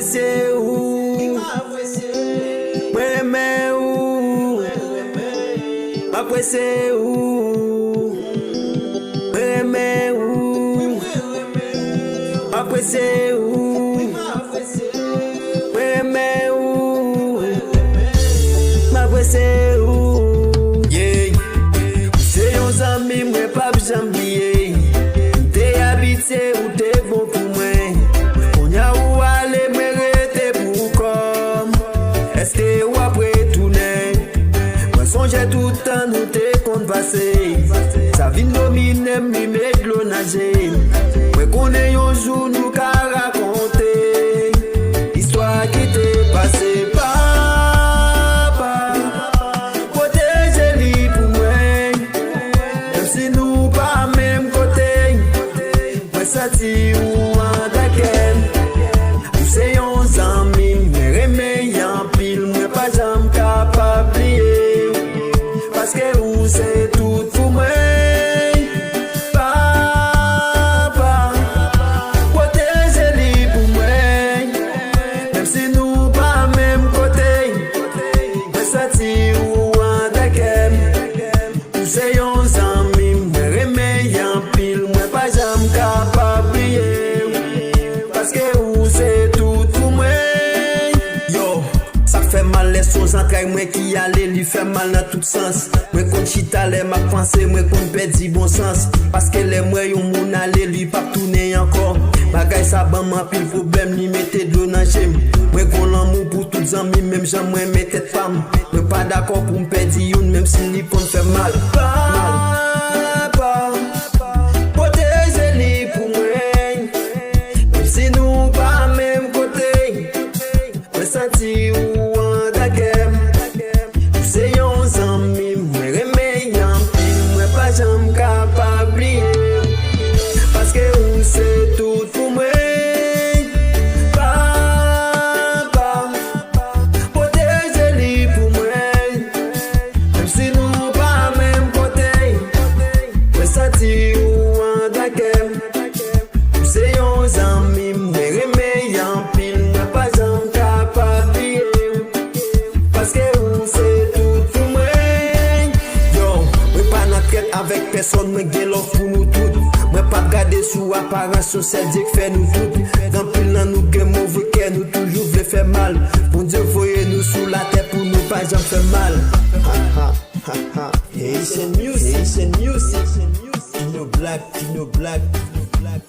c'est où? Mais où? Après c'est où? Mais où? Après c'est où? Mais où? Après c'est où? Yeah. C'est un ami, moi pas j'oublier. T'es habité ou t'es bon pour moi. On y a où aller, mais rester pour comme. Est-ce que ou après tourner? Moi songeais tout le temps, nous t'es compte passé. Ça vient dominer, mi met l'eau nager. Moi connais un jour, nous qu'à raconter. Histoire qui t'est passée. Papa, protégez-lui pour moi. Même si nous pas même côté. Moi ça tire ou en daquel. Nous c'est un ami, mais remets en pile. Moi pas jamais capable d'oublier. Parce que vous c'est tout pour moi. Papa, protégez-lui pour moi. Même si nous pas même côté. Moi ça tire ou en daquel. Nous c'est un ami, mais remets en pile. Moi pas jamais capable d'oublier. Parce que vous c'est tout pour moi. Yo, ça fait mal les choses entrailles, moi qui allait lui faire mal dans tout sens. Moi quand chita les ma pensée, moi quand perdu bon sens. Parce que les moi yon moun allait lui pas tourner encore. Bagay ça ban man pile problème, lui mettez de l'eau dans j'aime. Moi qu'on l'amour pour toutes amis, même j'aime moi mes têtes femme. Moi pas d'accord pour me perdre une, même si lui pour me faire mal. Papa, protégez-lui pour moi. Même si nous pas même côté. Moi senti ou en daguem. C'est un ami, moi remets en pile. Moi pas jamais capable d'oublier. Parce que vous c'est tout pour moi. Papa, protégez-lui pour moi. Même si nous pas même côté. Moi senti ou en daguem. C'est un ami, moi remets en pile. Moi pas jamais capable d'oublier. Parce que vous c'est tout pour moi. Yo, moi pas dans traite avec personne, moi j'ai l'offre pour nous toutes. Moi pas garder sous apparence, c'est Dieu qui fait nous toutes. Dans pile dans nous que mauvais cœur, nous toujours veut faire mal. Bon Dieu voyez nous sous la terre pour nous pas jamais faire mal. Ha ha ha ha. Haitian music, Haitian music. Kino black, Kino black, Kino black.